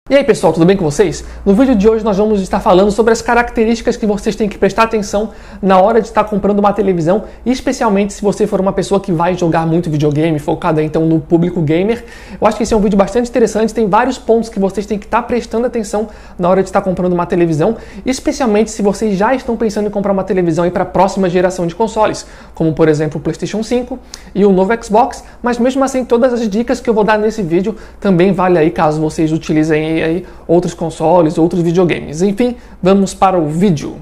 E aí pessoal, tudo bem com vocês? No vídeo de hoje nós vamos estar falando sobre as características que vocês têm que prestar atenção na hora de estar comprando uma televisão, especialmente se você for uma pessoa que vai jogar muito videogame, focada então no público gamer. Eu acho que esse é um vídeo bastante interessante, tem vários pontos que vocês têm que estar prestando atenção na hora de estar comprando uma televisão, especialmente se vocês já estão pensando em comprar uma televisão para a próxima geração de consoles, como por exemplo o PlayStation 5 e o novo Xbox, mas mesmo assim todas as dicas que eu vou dar nesse vídeo também vale aí caso vocês utilizem aí outros consoles, outros videogames. Enfim, vamos para o vídeo.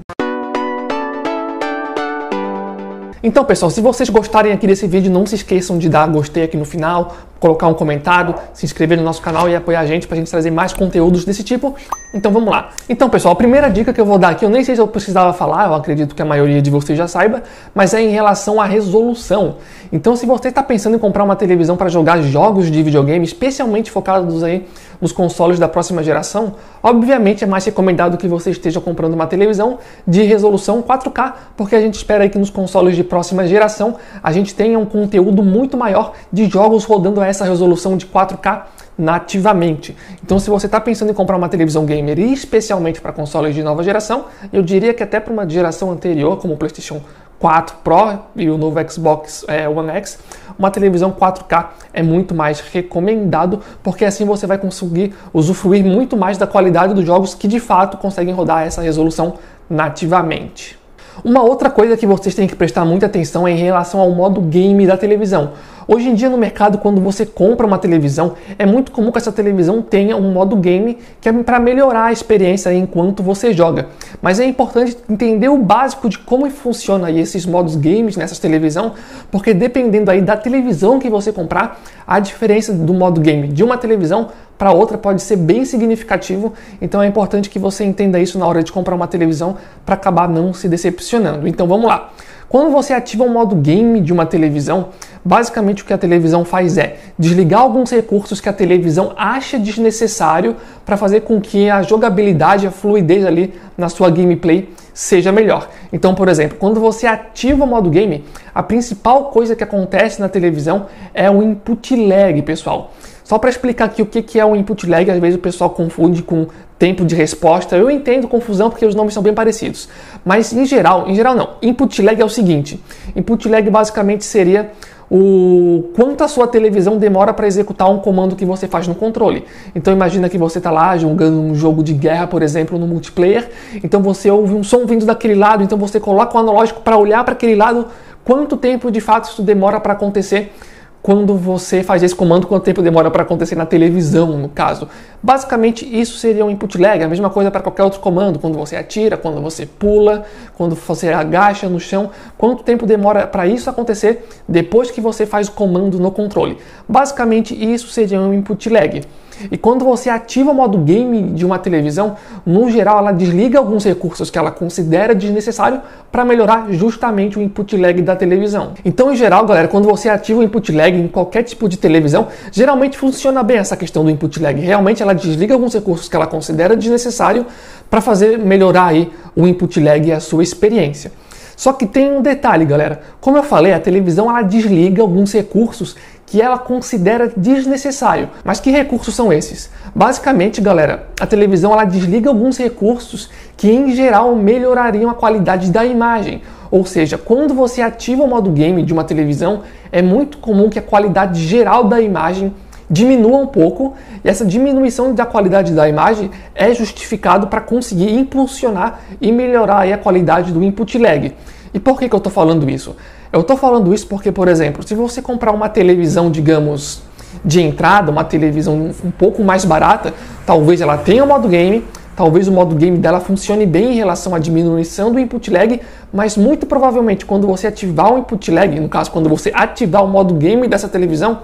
Então pessoal, se vocês gostarem aqui desse vídeo, não se esqueçam de dar gostei aqui no final, colocar um comentário, se inscrever no nosso canal e apoiar a gente pra gente trazer mais conteúdos desse tipo. Então vamos lá. Então pessoal, a primeira dica que eu vou dar aqui, eu nem sei se eu precisava falar, eu acredito que a maioria de vocês já saiba, mas é em relação à resolução. Então se você está pensando em comprar uma televisão para jogar jogos de videogame, especialmente focados aí nos consoles da próxima geração, obviamente é mais recomendado que você esteja comprando uma televisão de resolução 4K, porque a gente espera aí que nos consoles de próxima geração a gente tenha um conteúdo muito maior de jogos rodando a essa resolução de 4K nativamente. Então se você está pensando em comprar uma televisão gamer, especialmente para consoles de nova geração, eu diria que até para uma geração anterior, como o PlayStation 4 Pro e o novo Xbox One X, uma televisão 4K é muito mais recomendado, porque assim você vai conseguir usufruir muito mais da qualidade dos jogos que de fato conseguem rodar essa resolução nativamente. Uma outra coisa que vocês têm que prestar muita atenção é em relação ao modo game da televisão. Hoje em dia no mercado, quando você compra uma televisão, é muito comum que essa televisão tenha um modo game que é para melhorar a experiência enquanto você joga. Mas é importante entender o básico de como funciona aí esses modos games nessas televisão, porque dependendo aí da televisão que você comprar, a diferença do modo game de uma televisão para outra pode ser bem significativo, então é importante que você entenda isso na hora de comprar uma televisão para acabar não se decepcionando. Então vamos lá. Quando você ativa o modo game de uma televisão, basicamente o que a televisão faz é desligar alguns recursos que a televisão acha desnecessário para fazer com que a jogabilidade, a fluidez ali na sua gameplay seja melhor. Então, por exemplo, quando você ativa o modo game, a principal coisa que acontece na televisão é o input lag, pessoal. Só para explicar aqui o que é o input lag, às vezes o pessoal confunde com tempo de resposta. Eu entendo confusão porque os nomes são bem parecidos. Mas em geral não. Input lag é o seguinte. Input lag basicamente seria o quanto a sua televisão demora para executar um comando que você faz no controle. Então imagina que você está lá jogando um jogo de guerra, por exemplo, no multiplayer. Então você ouve um som vindo daquele lado, então você coloca o analógico para olhar para aquele lado. Quanto tempo de fato isso demora para acontecer? Quando você faz esse comando, quanto tempo demora para acontecer na televisão, no caso. Basicamente, isso seria um input lag, a mesma coisa para qualquer outro comando, quando você atira, quando você pula, quando você agacha no chão, quanto tempo demora para isso acontecer depois que você faz o comando no controle. Basicamente, isso seria um input lag. E quando você ativa o modo game de uma televisão, no geral ela desliga alguns recursos que ela considera desnecessário para melhorar justamente o input lag da televisão. Então, em geral, galera, quando você ativa o input lag em qualquer tipo de televisão, geralmente funciona bem essa questão do input lag. Realmente ela desliga alguns recursos que ela considera desnecessário para fazer melhorar aí o input lag e a sua experiência. Só que tem um detalhe, galera. Como eu falei, a televisão ela desliga alguns recursos que ela considera desnecessário. Mas que recursos são esses? Basicamente, galera, a televisão ela desliga alguns recursos que em geral melhorariam a qualidade da imagem. Ou seja, quando você ativa o modo game de uma televisão, é muito comum que a qualidade geral da imagem diminua um pouco, e essa diminuição da qualidade da imagem é justificado para conseguir impulsionar e melhorar aí a qualidade do input lag. E por que eu estou falando isso? Eu estou falando isso porque, por exemplo, se você comprar uma televisão, digamos, de entrada, uma televisão um pouco mais barata, talvez ela tenha o modo game, talvez o modo game dela funcione bem em relação à diminuição do input lag, mas muito provavelmente quando você ativar o input lag, no caso quando você ativar o modo game dessa televisão,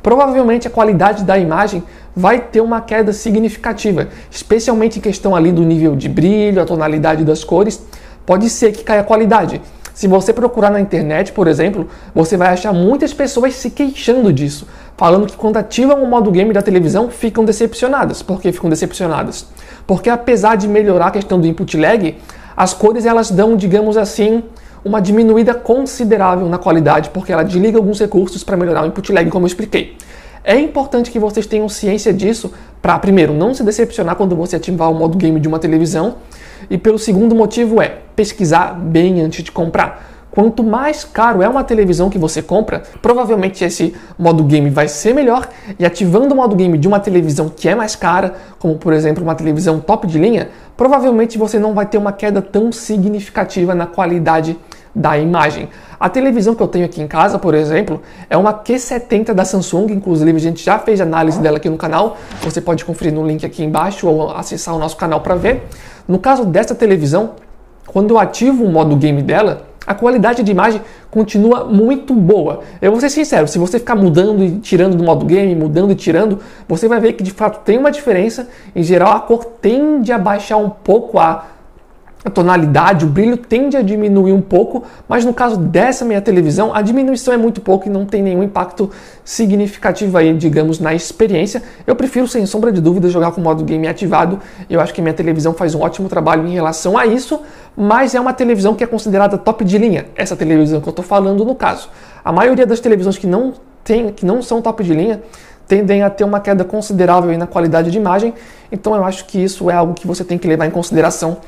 provavelmente a qualidade da imagem vai ter uma queda significativa, especialmente em questão ali do nível de brilho, a tonalidade das cores, pode ser que caia a qualidade. Se você procurar na internet, por exemplo, você vai achar muitas pessoas se queixando disso, falando que quando ativam o modo game da televisão ficam decepcionadas. Por que ficam decepcionadas? Porque apesar de melhorar a questão do input lag, as cores elas dão, digamos assim, uma diminuída considerável na qualidade, porque ela desliga alguns recursos para melhorar o input lag, como eu expliquei. É importante que vocês tenham ciência disso para, primeiro, não se decepcionar quando você ativar o modo game de uma televisão, e pelo segundo motivo é pesquisar bem antes de comprar. Quanto mais caro é uma televisão que você compra, provavelmente esse modo game vai ser melhor, e ativando o modo game de uma televisão que é mais cara, como por exemplo uma televisão top de linha, provavelmente você não vai ter uma queda tão significativa na qualidade da imagem. A televisão que eu tenho aqui em casa, por exemplo, é uma Q70 da Samsung, inclusive a gente já fez análise dela aqui no canal, você pode conferir no link aqui embaixo ou acessar o nosso canal para ver. No caso dessa televisão, quando eu ativo o modo game dela, a qualidade de imagem continua muito boa. Eu vou ser sincero, se você ficar mudando e tirando do modo game, mudando e tirando, você vai ver que de fato tem uma diferença. Em geral, a cor tende a baixar um pouco a tonalidade, o brilho tende a diminuir um pouco, mas no caso dessa minha televisão, a diminuição é muito pouco e não tem nenhum impacto significativo aí, digamos, na experiência. Eu prefiro, sem sombra de dúvida, jogar com o modo game ativado. Eu acho que minha televisão faz um ótimo trabalho em relação a isso, mas é uma televisão que é considerada top de linha, essa televisão que eu estou falando no caso. A maioria das televisões que não são top de linha tendem a ter uma queda considerável aí na qualidade de imagem, então eu acho que isso é algo que você tem que levar em consideração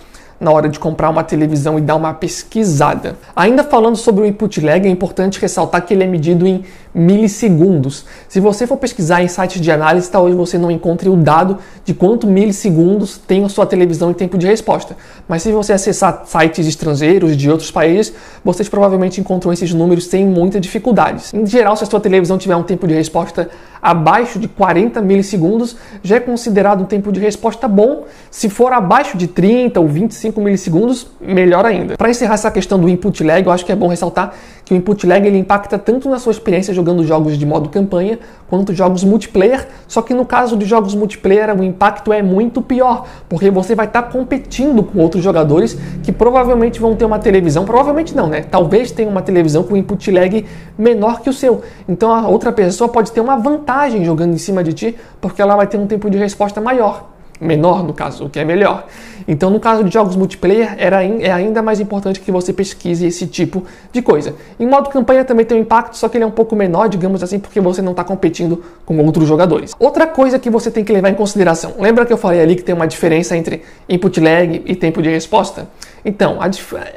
na hora de comprar uma televisão e dar uma pesquisada. Ainda falando sobre o input lag, é importante ressaltar que ele é medido em milissegundos. Se você for pesquisar em sites de análise, talvez você não encontre o dado de quanto milissegundos tem a sua televisão em tempo de resposta. Mas se você acessar sites estrangeiros de outros países, vocês provavelmente encontram esses números sem muita dificuldade. Em geral, se a sua televisão tiver um tempo de resposta abaixo de 40 milissegundos, já é considerado um tempo de resposta bom. Se for abaixo de 30 ou 25 milissegundos, melhor ainda. Para encerrar essa questão do input lag, eu acho que é bom ressaltar que o input lag ele impacta tanto na sua experiência jogando jogos de modo campanha, quanto jogos multiplayer, só que no caso de jogos multiplayer o impacto é muito pior, porque você vai estar competindo com outros jogadores que provavelmente vão ter uma televisão, provavelmente não, né? Talvez tenha uma televisão com input lag menor que o seu. Então a outra pessoa pode ter uma vantagem jogando em cima de ti, porque ela vai ter um tempo de resposta maior. Menor, no caso, o que é melhor. Então, no caso de jogos multiplayer, é ainda mais importante que você pesquise esse tipo de coisa. Em modo campanha também tem um impacto, só que ele é um pouco menor, digamos assim, porque você não está competindo com outros jogadores. Outra coisa que você tem que levar em consideração, lembra que eu falei ali que tem uma diferença entre input lag e tempo de resposta? Então,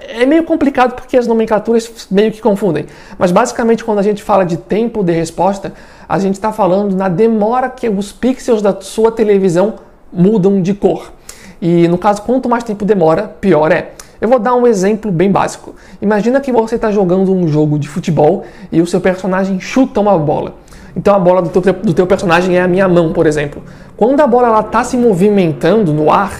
é meio complicado porque as nomenclaturas meio que confundem. Mas basicamente, quando a gente fala de tempo de resposta, a gente está falando na demora que os pixels da sua televisão mudam de cor. E no caso, quanto mais tempo demora, pior é. Eu vou dar um exemplo bem básico. Imagina que você está jogando um jogo de futebol e o seu personagem chuta uma bola. Então a bola do teu personagem é a minha mão, por exemplo. Quando a bola está se movimentando no ar,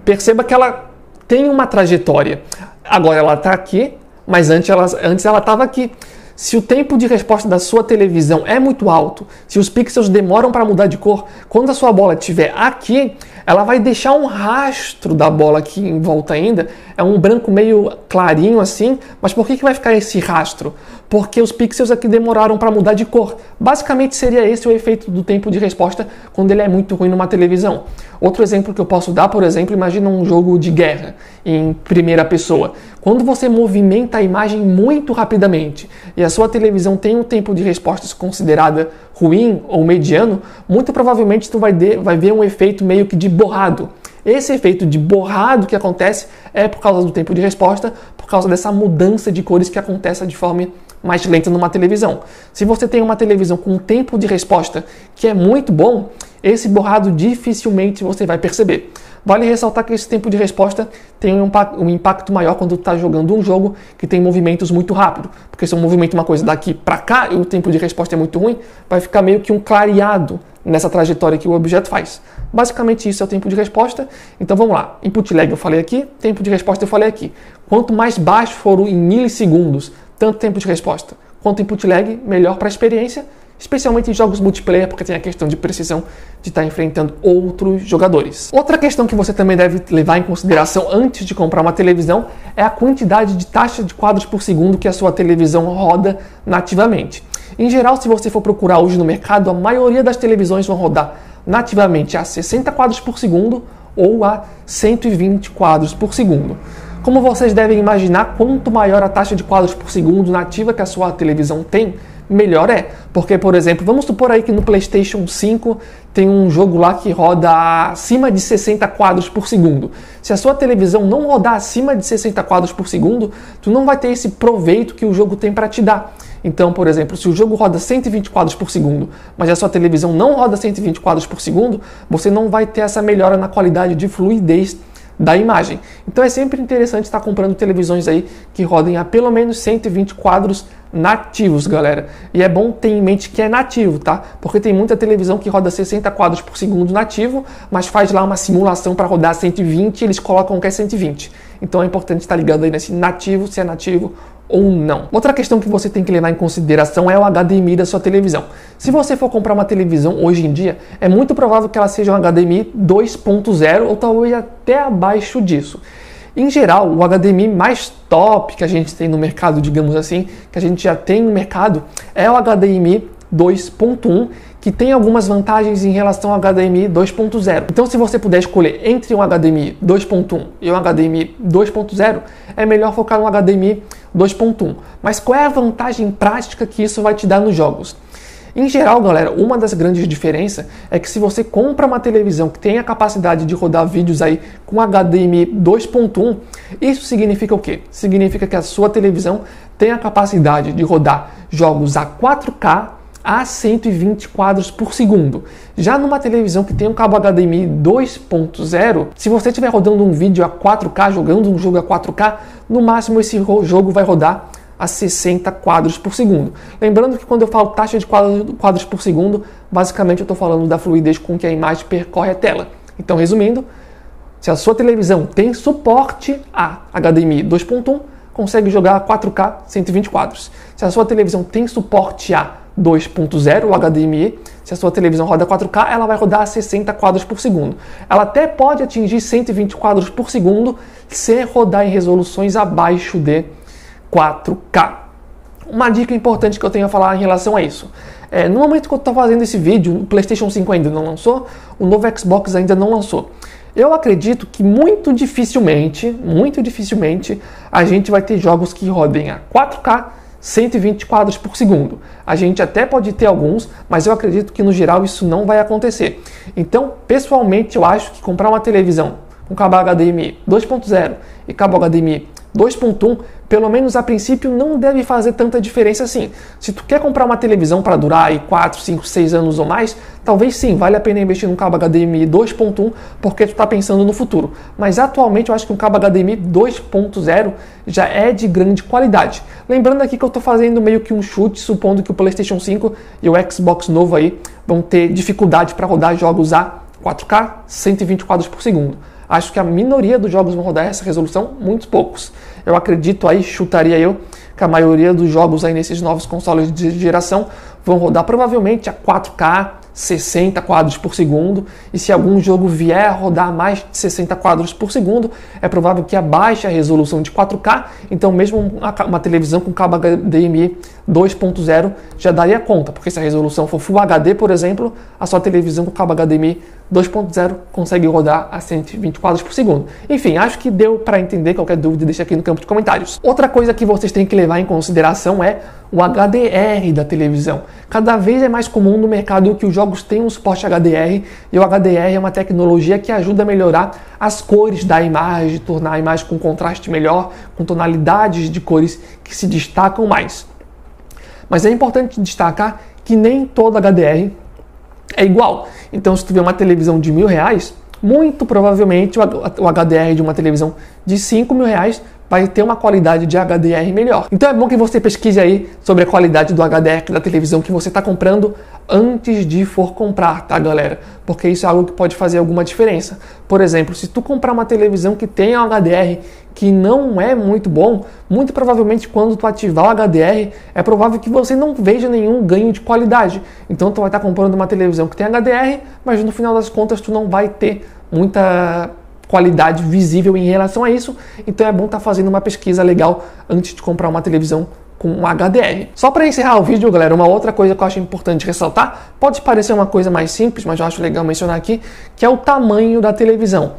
perceba que ela tem uma trajetória. Agora ela está aqui, mas antes ela estava aqui. Se o tempo de resposta da sua televisão é muito alto, se os pixels demoram para mudar de cor, quando a sua bola estiver aqui, ela vai deixar um rastro da bola aqui em volta ainda. É um branco meio clarinho assim, mas por que vai ficar esse rastro? Porque os pixels aqui demoraram para mudar de cor. Basicamente seria esse o efeito do tempo de resposta quando ele é muito ruim numa televisão. Outro exemplo que eu posso dar, por exemplo, imagina um jogo de guerra em primeira pessoa. Quando você movimenta a imagem muito rapidamente e a sua televisão tem um tempo de resposta considerada ruim ou mediano, muito provavelmente tu vai ver um efeito meio que de borrado. Esse efeito de borrado que acontece é por causa do tempo de resposta, por causa dessa mudança de cores que acontece de forma mais lenta numa televisão. Se você tem uma televisão com um tempo de resposta que é muito bom, esse borrado dificilmente você vai perceber. Vale ressaltar que esse tempo de resposta tem um impacto maior quando tu está jogando um jogo que tem movimentos muito rápidos. Porque se eu movimento uma coisa daqui para cá e o tempo de resposta é muito ruim, vai ficar meio que um clareado nessa trajetória que o objeto faz. Basicamente isso é o tempo de resposta. Então vamos lá. Input lag eu falei aqui, tempo de resposta eu falei aqui. Quanto mais baixo for em milissegundos, tanto tempo de resposta quanto input lag, melhor para a experiência, especialmente em jogos multiplayer, porque tem a questão de precisão de estar enfrentando outros jogadores. Outra questão que você também deve levar em consideração antes de comprar uma televisão é a quantidade de taxa de quadros por segundo que a sua televisão roda nativamente. Em geral, se você for procurar hoje no mercado, a maioria das televisões vão rodar nativamente a 60 quadros por segundo ou a 120 quadros por segundo. Como vocês devem imaginar, quanto maior a taxa de quadros por segundo nativa que a sua televisão tem, melhor é. Porque, por exemplo, vamos supor aí que no PlayStation 5 tem um jogo lá que roda acima de 60 quadros por segundo. Se a sua televisão não rodar acima de 60 quadros por segundo, tu não vai ter esse proveito que o jogo tem para te dar. Então, por exemplo, se o jogo roda 120 quadros por segundo, mas a sua televisão não roda 120 quadros por segundo, você não vai ter essa melhora na qualidade de fluidez da imagem. Então é sempre interessante estar comprando televisões aí que rodem a pelo menos 120 quadros nativos, galera. E é bom ter em mente que é nativo, tá? Porque tem muita televisão que roda 60 quadros por segundo nativo, mas faz lá uma simulação para rodar 120 e eles colocam que é 120. Então é importante estar ligado aí nesse nativo, se é nativo ou não. Outra questão que você tem que levar em consideração é o HDMI da sua televisão. Se você for comprar uma televisão hoje em dia, é muito provável que ela seja um HDMI 2.0 ou talvez até abaixo disso. Em geral, o HDMI mais top que a gente tem no mercado, digamos assim, que a gente já tem no mercado, é o HDMI 2.1, que tem algumas vantagens em relação ao HDMI 2.0. Então, se você puder escolher entre um HDMI 2.1 e um HDMI 2.0, é melhor focar no HDMI 2.1. Mas qual é a vantagem prática que isso vai te dar nos jogos? Em geral, galera, uma das grandes diferenças é que se você compra uma televisão que tem a capacidade de rodar vídeos aí com HDMI 2.1, isso significa o quê? Significa que a sua televisão tem a capacidade de rodar jogos a 4K a 120 quadros por segundo. Já numa televisão que tem um cabo HDMI 2.0, se você estiver rodando um vídeo a 4K, jogando um jogo a 4K, no máximo esse jogo vai rodar a 60 quadros por segundo. Lembrando que quando eu falo taxa de quadros por segundo, basicamente eu estou falando da fluidez com que a imagem percorre a tela. Então, resumindo, se a sua televisão tem suporte a HDMI 2.1, consegue jogar a 4K 120 quadros. Se a sua televisão tem suporte a 2.0, o HDMI, se a sua televisão roda 4K, ela vai rodar a 60 quadros por segundo. Ela até pode atingir 120 quadros por segundo se rodar em resoluções abaixo de 4K. Uma dica importante que eu tenho a falar em relação a isso. No momento que eu estou fazendo esse vídeo, o PlayStation 5 ainda não lançou, o novo Xbox ainda não lançou. Eu acredito que muito dificilmente, a gente vai ter jogos que rodem a 4K 120 quadros por segundo. A gente até pode ter alguns, mas eu acredito que no geral isso não vai acontecer. Então, pessoalmente, eu acho que comprar uma televisão com cabo HDMI 2.0 e cabo HDMI 2.1, pelo menos a princípio, não deve fazer tanta diferença assim. Se tu quer comprar uma televisão para durar aí 4, 5, 6 anos ou mais, talvez sim, vale a pena investir num cabo HDMI 2.1 porque tu está pensando no futuro. Mas atualmente eu acho que um cabo HDMI 2.0 já é de grande qualidade. Lembrando aqui que eu estou fazendo meio que um chute, supondo que o PlayStation 5 e o Xbox novo aí vão ter dificuldade para rodar jogos a 4K 120 quadros por segundo. Acho que a minoria dos jogos vão rodar essa resolução, muito poucos. Eu acredito aí, chutaria eu, que a maioria dos jogos aí nesses novos consoles de geração vão rodar provavelmente a 4K, 60 quadros por segundo, e se algum jogo vier a rodar mais de 60 quadros por segundo, é provável que abaixe a resolução de 4K, então mesmo uma televisão com cabo HDMI 2.0 já daria conta, porque se a resolução for Full HD, por exemplo, a sua televisão com cabo HDMI 2.0 consegue rodar a 120 quadros por segundo. Enfim, acho que deu para entender. Qualquer dúvida deixa aqui no campo de comentários. Outra coisa que vocês têm que levar em consideração é o HDR da televisão. Cada vez é mais comum no mercado que os jogos tenham um suporte HDR, e o HDR é uma tecnologia que ajuda a melhorar as cores da imagem, tornar a imagem com contraste melhor, com tonalidades de cores que se destacam mais. Mas é importante destacar que nem todo HDR é igual. Então, se tu vê uma televisão de R$1.000, muito provavelmente o HDR de uma televisão de R$5.000 vai ter uma qualidade de HDR melhor. Então é bom que você pesquise aí sobre a qualidade do HDR da televisão que você está comprando antes de for comprar, tá, galera? Porque isso é algo que pode fazer alguma diferença. Por exemplo, se tu comprar uma televisão que tem um HDR que não é muito bom, muito provavelmente quando tu ativar o HDR, é provável que você não veja nenhum ganho de qualidade. Então tu vai estar comprando uma televisão que tem HDR, mas no final das contas tu não vai ter muita qualidade visível em relação a isso. Então é bom estar fazendo uma pesquisa legal antes de comprar uma televisão com um HDR. Só para encerrar o vídeo, galera, uma outra coisa que eu acho importante ressaltar, pode parecer uma coisa mais simples, mas eu acho legal mencionar aqui, que é o tamanho da televisão.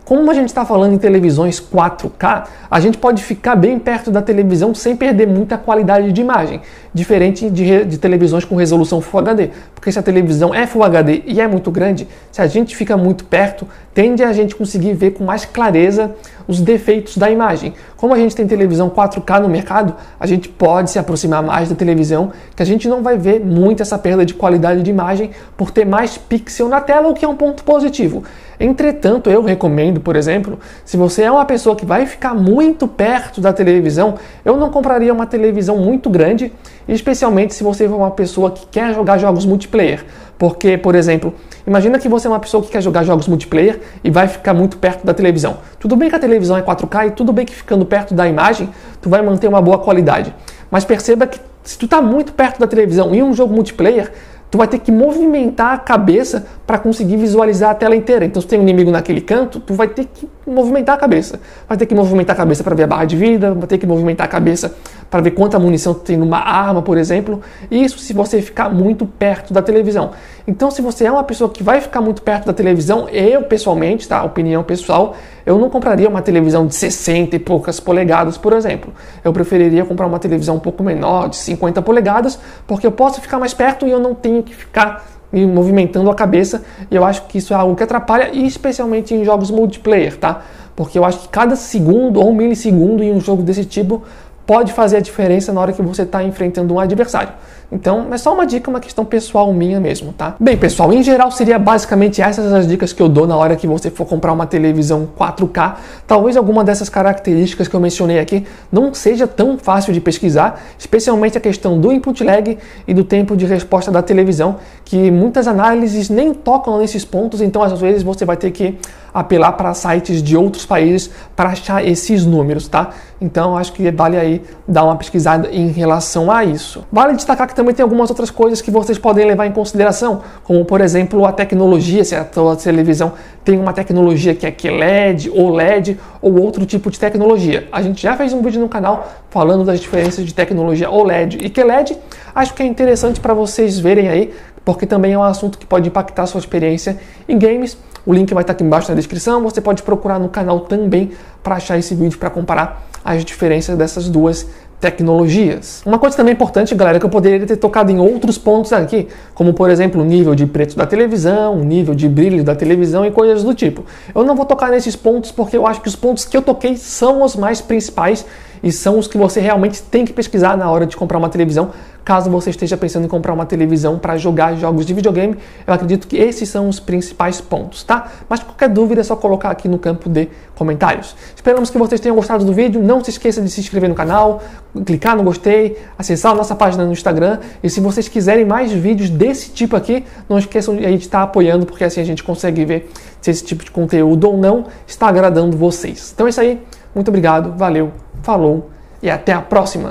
Como a gente está falando em televisões 4K, a gente pode ficar bem perto da televisão sem perder muita qualidade de imagem, diferente de televisões com resolução Full HD, porque se a televisão é Full HD e é muito grande, se a gente fica muito perto, tende a gente conseguir ver com mais clareza os defeitos da imagem. Como a gente tem televisão 4K no mercado, a gente pode se aproximar mais da televisão, que a gente não vai ver muito essa perda de qualidade de imagem por ter mais pixel na tela, o que é um ponto positivo. Entretanto, eu recomendo, por exemplo, se você é uma pessoa que vai ficar muito perto da televisão, eu não compraria uma televisão muito grande, especialmente se você for uma pessoa que quer jogar jogos multiplayer. Porque, por exemplo, imagina que você é uma pessoa que quer jogar jogos multiplayer e vai ficar muito perto da televisão. Tudo bem que a televisão é 4K e tudo bem que ficando perto da imagem, tu vai manter uma boa qualidade. Mas perceba que se tu está muito perto da televisão em um jogo multiplayer, tu vai ter que movimentar a cabeça para conseguir visualizar a tela inteira. Então, se tem um inimigo naquele canto, tu vai ter que movimentar a cabeça. Vai ter que movimentar a cabeça para ver a barra de vida, vai ter que movimentar a cabeça para ver quanta munição tu tem numa arma, por exemplo. Isso se você ficar muito perto da televisão. Então, se você é uma pessoa que vai ficar muito perto da televisão, eu pessoalmente, tá? Opinião pessoal, eu não compraria uma televisão de 60 e poucas polegadas, por exemplo. Eu preferiria comprar uma televisão um pouco menor, de 50 polegadas, porque eu posso ficar mais perto e eu não tenho que ficar me movimentando a cabeça, e eu acho que isso é algo que atrapalha, e especialmente em jogos multiplayer, tá? Porque eu acho que cada segundo ou milissegundo em um jogo desse tipo pode fazer a diferença na hora que você está enfrentando um adversário. Então, é só uma dica, uma questão pessoal minha mesmo, tá? Bem, pessoal, em geral seria basicamente essas as dicas que eu dou na hora que você for comprar uma televisão 4K. Talvez alguma dessas características que eu mencionei aqui não seja tão fácil de pesquisar, especialmente a questão do input lag e do tempo de resposta da televisão, que muitas análises nem tocam nesses pontos, então às vezes você vai ter que apelar para sites de outros países para achar esses números, tá? Então acho que vale aí dar uma pesquisada em relação a isso. Vale destacar que também tem algumas outras coisas que vocês podem levar em consideração, como por exemplo a tecnologia, se a tua televisão tem uma tecnologia que é QLED, OLED ou outro tipo de tecnologia. A gente já fez um vídeo no canal falando das diferenças de tecnologia OLED e QLED. Acho que é interessante para vocês verem aí, porque também é um assunto que pode impactar a sua experiência em games. O link vai estar aqui embaixo na descrição, você pode procurar no canal também para achar esse vídeo para comparar as diferenças dessas duas tecnologias. Uma coisa também importante, galera, que eu poderia ter tocado em outros pontos aqui, como por exemplo o nível de preto da televisão, o nível de brilho da televisão e coisas do tipo. Eu não vou tocar nesses pontos porque eu acho que os pontos que eu toquei são os mais principais e são os que você realmente tem que pesquisar na hora de comprar uma televisão, caso você esteja pensando em comprar uma televisão para jogar jogos de videogame. Eu acredito que esses são os principais pontos, tá? Mas qualquer dúvida é só colocar aqui no campo de comentários. Esperamos que vocês tenham gostado do vídeo. Não se esqueça de se inscrever no canal, clicar no gostei, acessar a nossa página no Instagram, e se vocês quiserem mais vídeos desse tipo aqui, não esqueçam de estar apoiando, porque assim a gente consegue ver se esse tipo de conteúdo ou não está agradando vocês. Então é isso aí, muito obrigado, valeu, falou e até a próxima!